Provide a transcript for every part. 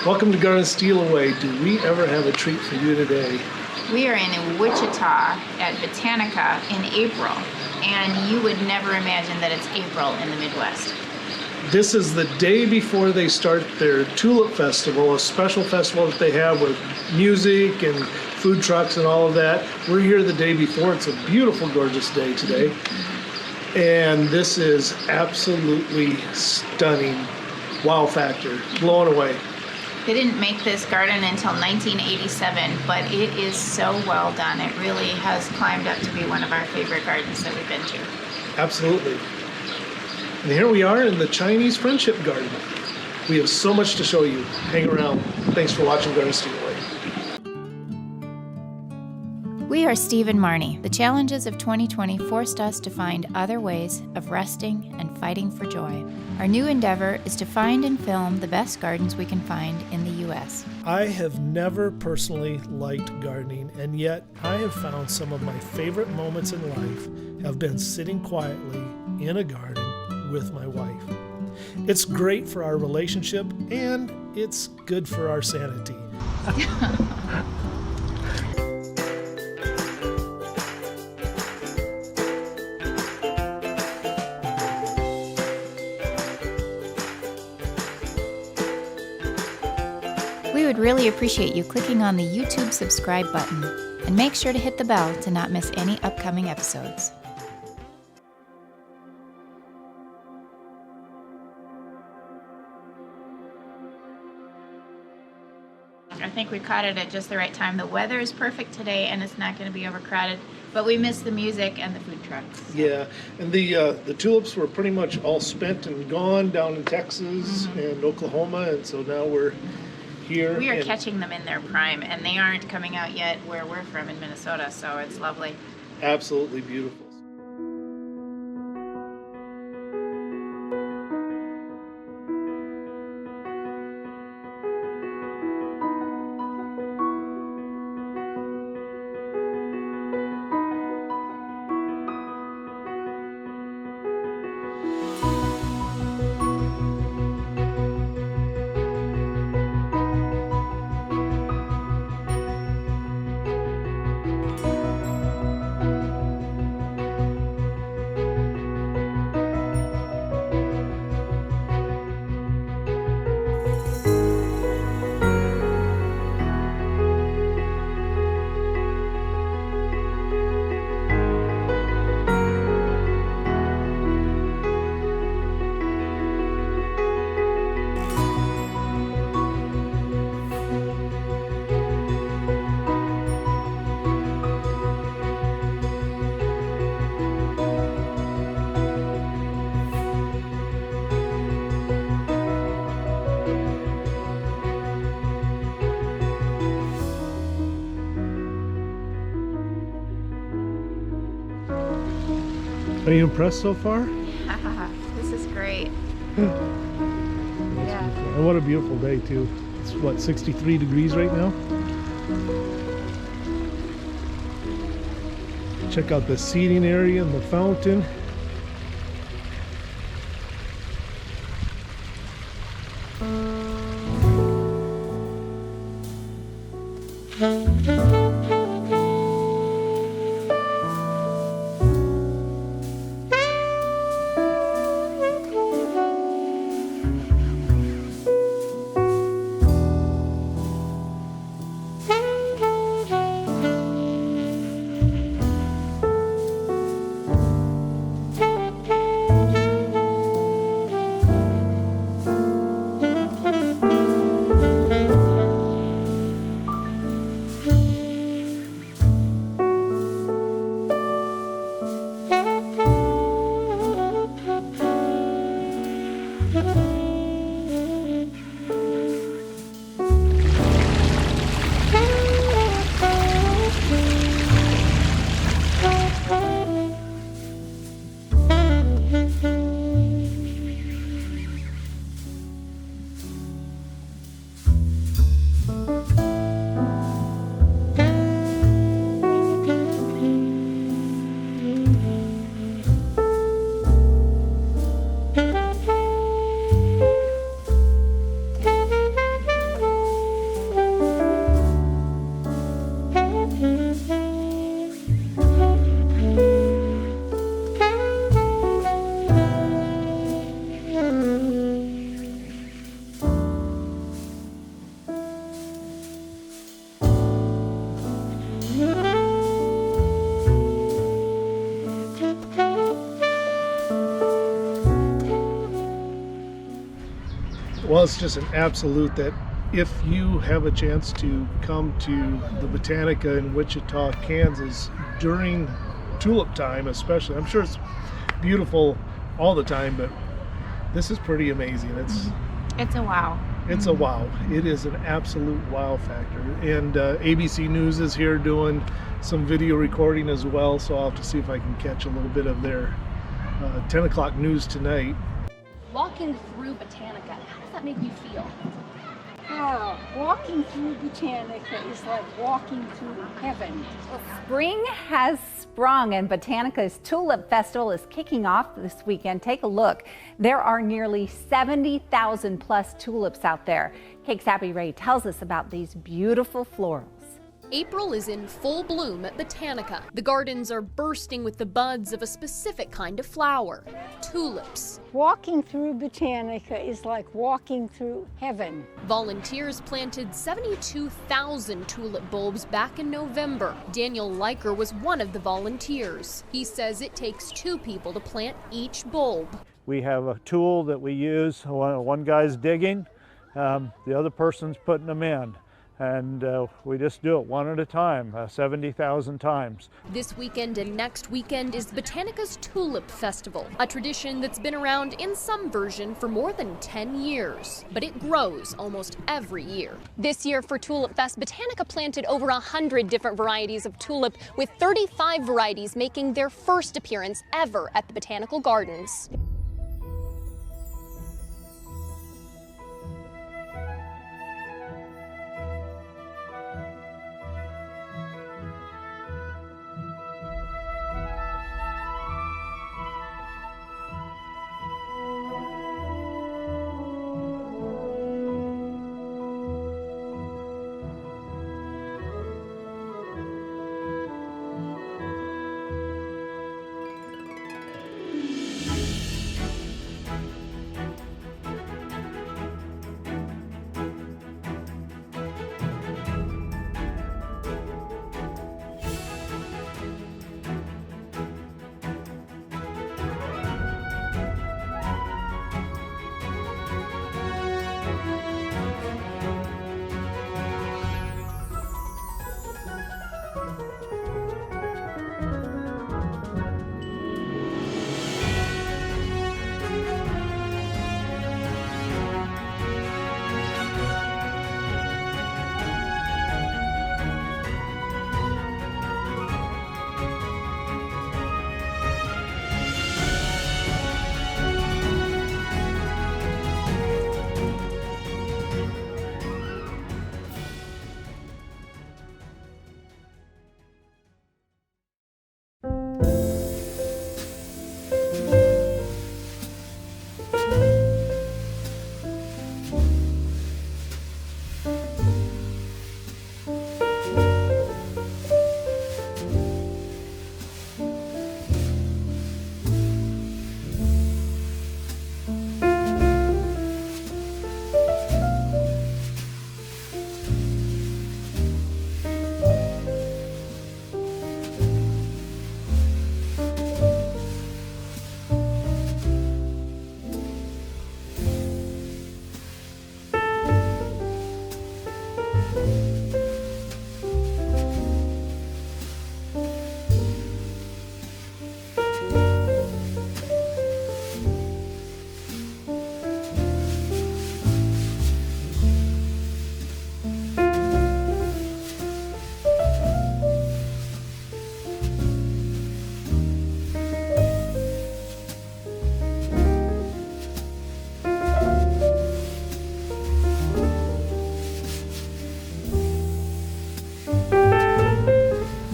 Welcome to Garden Steal Away. Do we ever have a treat for you today? We are in Wichita at Botanica in April, and you would never imagine that it's April in the Midwest. This is the day before they start their Tulip Festival, a special festival that they have with music and food trucks and all of that. We're here the day before. It's a beautiful, gorgeous day today. And this is absolutely stunning. Wow factor. Blown away. They didn't make this garden until 1987, but it is so well done. It really has climbed up to be one of our favorite gardens that we've been to. Absolutely. And here we are in the Chinese Friendship Garden. We have so much to show you. Hang around. Thanks for watching Garden Steal Away. We are Steve and Marnie. The challenges of 2020 forced us to find other ways of resting and fighting for joy. Our new endeavor is to find and film the best gardens we can find in the U.S. I have never personally liked gardening, and yet I have found some of my favorite moments in life have been sitting quietly in a garden with my wife. It's great for our relationship, and it's good for our sanity. We would really appreciate you clicking on the YouTube subscribe button, and make sure to hit the bell to not miss any upcoming episodes. I think we caught it at just the right time. The weather is perfect today and it's not going to be overcrowded, but we miss the music and the food trucks. Yeah, and the tulips were pretty much all spent and gone down in Texas and Oklahoma, and so now we're here. We are catching them in their prime, and they aren't coming out yet where we're from in Minnesota, so it's lovely. Absolutely beautiful. Are you impressed so far? This is great. Yeah. And what a beautiful day too. It's what, 63 degrees right now? Check out the seating area and the fountain. Well, it's just an absolute that if you have a chance to come to the Botanica in Wichita, Kansas during tulip time especially, I'm sure it's beautiful all the time, but this is pretty amazing. It's a wow. It's a wow. It is an absolute wow factor. And ABC News is here doing some video recording as well, so I'll have to see if I can catch a little bit of their 10 o'clock news tonight. Walking through Botanica, how does that make you feel? Oh, walking through Botanica is like walking through heaven. Spring has sprung and Botanica's Tulip Festival is kicking off this weekend. Take a look. There are nearly 70,000 plus tulips out there. Cake's Abby Ray tells us about these beautiful florals. April is in full bloom at Botanica. The gardens are bursting with the buds of a specific kind of flower, tulips. Walking through Botanica is like walking through heaven. Volunteers planted 72,000 tulip bulbs back in November. Daniel Leiker was one of the volunteers. He says it takes 2 people to plant each bulb. We have a tool that we use. One guy's digging, the other person's putting them in. And we just do it one at a time, 70,000 times. This weekend and next weekend is Botanica's Tulip Festival, a tradition that's been around in some version for more than 10 years. But it grows almost every year. This year for Tulip Fest, Botanica planted over 100 different varieties of tulip, with 35 varieties making their first appearance ever at the Botanical Gardens.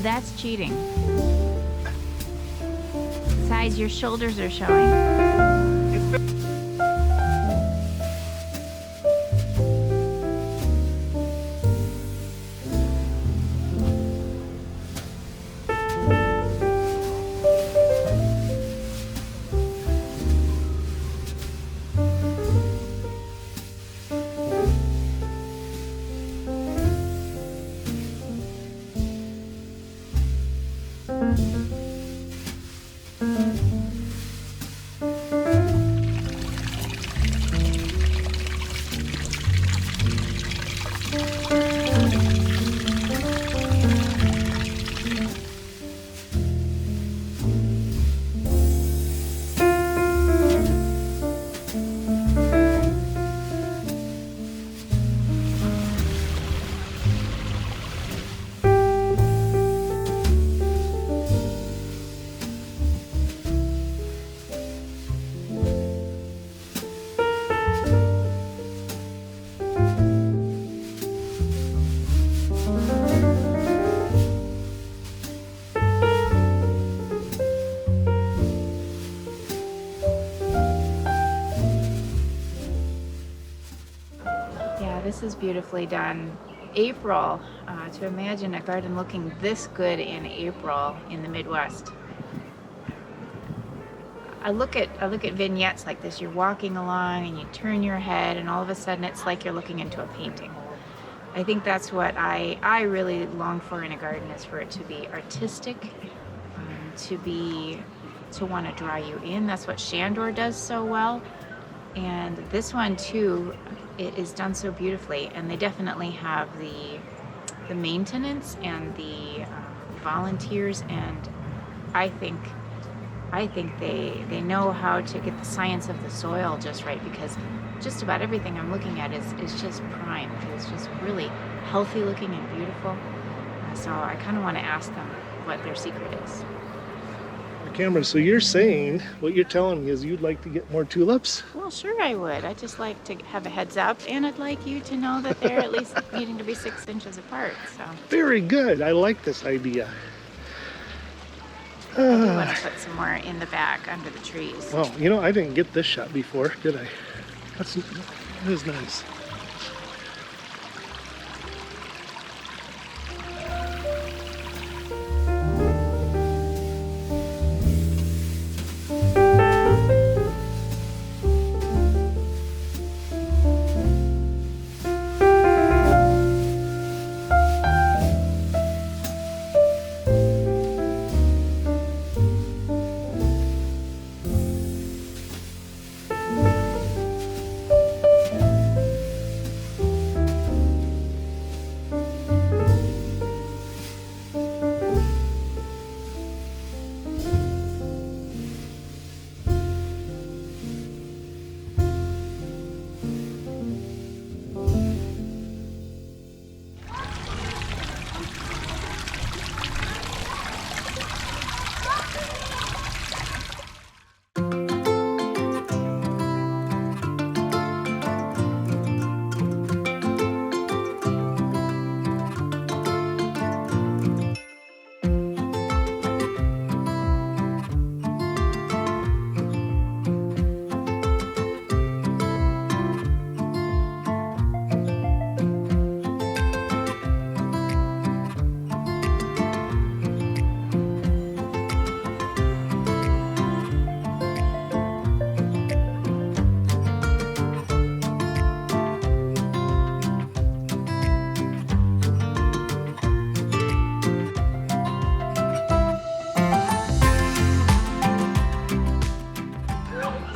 That's cheating. Besides, your shoulders are showing. This is beautifully done. April, to imagine a garden looking this good in April in the Midwest. I look at vignettes like this. You're walking along and you turn your head and all of a sudden it's like you're looking into a painting. I think that's what I really long for in a garden, is for it to be artistic, to want to draw you in. That's what Shandor does so well. And this one too, it is done so beautifully, and they definitely have the maintenance and the volunteers, and I think they know how to get the science of the soil just right, because just about everything I'm looking at is just prime. It's just really healthy looking and beautiful. So I kind of want to ask them what their secret is. Camera, so you're saying, what you're telling me is you'd like to get more tulips? Well, sure I would. I'd just like to have a heads up, and I'd like you to know that they're at least needing to be 6 inches apart. So Very good. I like this idea. I do want to put some more in the back under the trees. Well, you know, I didn't get this shot before, did I? That is nice.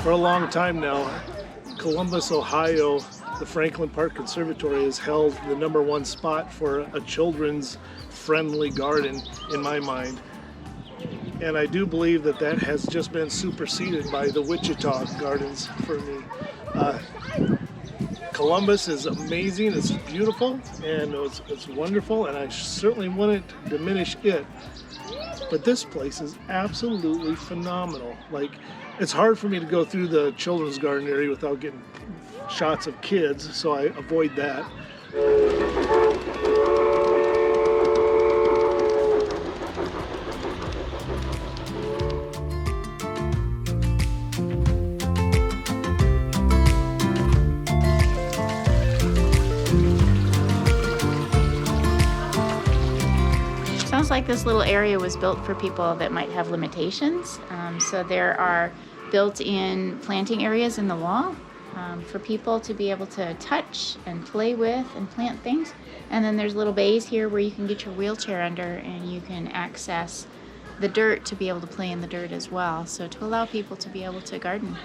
For a long time now, Columbus, Ohio, the Franklin Park Conservatory has held the #1 spot for a children's friendly garden in my mind. And I do believe that that has just been superseded by the Wichita Gardens for me. Columbus is amazing, it's beautiful, and it's wonderful, and I certainly wouldn't diminish it. But this place is absolutely phenomenal. Like, it's hard for me to go through the children's garden area without getting shots of kids, so I avoid that. Sounds like this little area was built for people that might have limitations. So there are built-in planting areas in the wall for people to be able to touch and play with and plant things. And then there's little bays here where you can get your wheelchair under and you can access the dirt to be able to play in the dirt as well. So to allow people to be able to garden.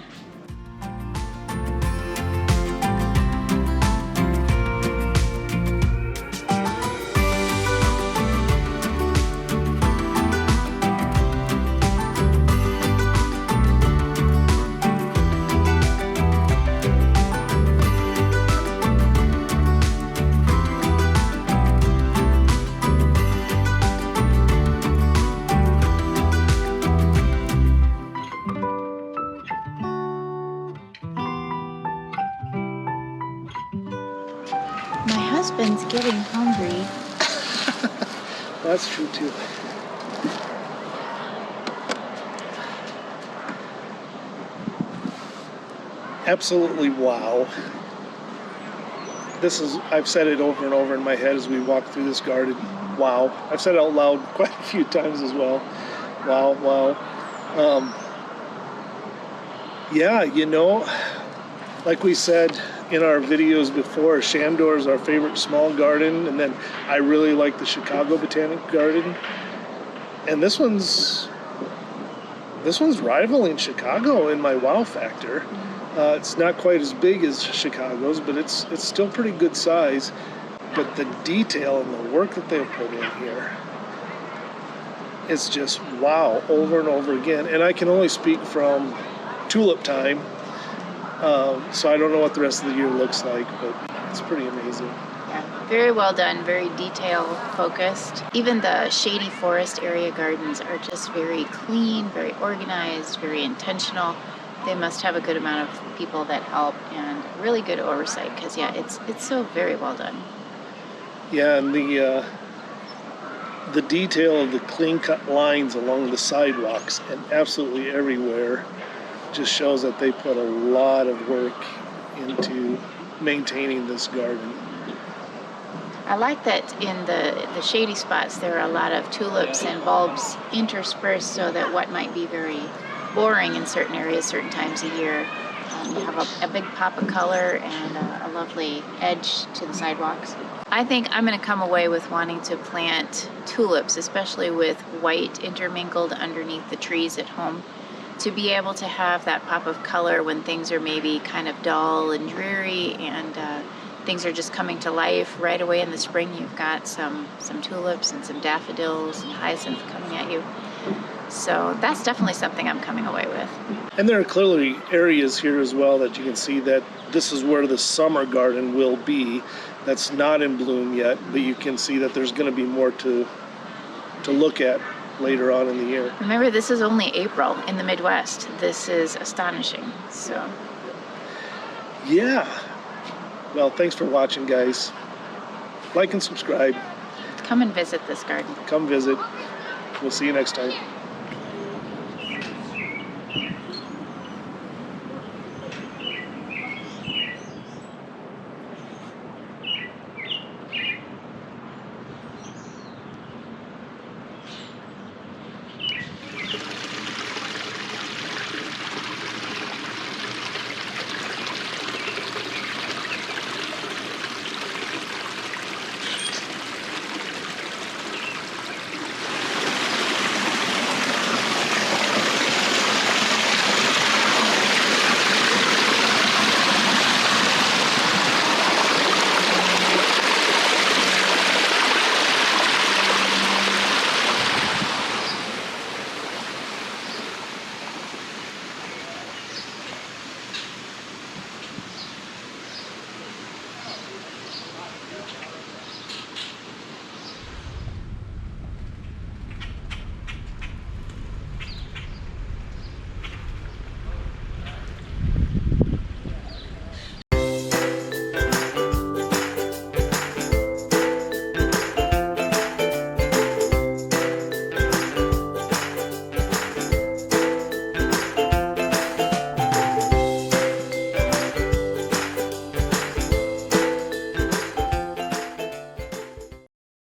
husband's getting hungry. That's true too. Absolutely wow. I've said it over and over in my head as we walk through this garden. Wow. I've said it out loud quite a few times as well. Wow, wow. Yeah, like we said in our videos before, Shandor is our favorite small garden, and then I really like the Chicago Botanic Garden. And this one's rivaling Chicago in my wow factor. It's not quite as big as Chicago's, but it's still pretty good size. But the detail and the work that they've put in here, it's just wow, over and over again. And I can only speak from tulip time, so I don't know what the rest of the year looks like, but it's pretty amazing. Yeah, very well done, very detail focused. Even the shady forest area gardens are just very clean, very organized, very intentional. They must have a good amount of people that help and really good oversight, because yeah, it's so very well done. Yeah, and the detail of the clean cut lines along the sidewalks and absolutely everywhere just shows that they put a lot of work into maintaining this garden. I like that in the shady spots there are a lot of tulips and bulbs interspersed, so that what might be very boring in certain areas, certain times of year, you have a big pop of color and a lovely edge to the sidewalks. I think I'm going to come away with wanting to plant tulips, especially with white intermingled underneath the trees at home, to be able to have that pop of color when things are maybe kind of dull and dreary and things are just coming to life right away in the spring. You've got some tulips and some daffodils and hyacinth coming at you. So that's definitely something I'm coming away with. And there are clearly areas here as well that you can see that this is where the summer garden will be. That's not in bloom yet, but you can see that there's going to be more to look at later on in the year. Remember, this is only April in the Midwest. This is astonishing. So yeah. Well, thanks for watching, guys. Like and subscribe. come and visit this garden. Come visit. We'll see you next time.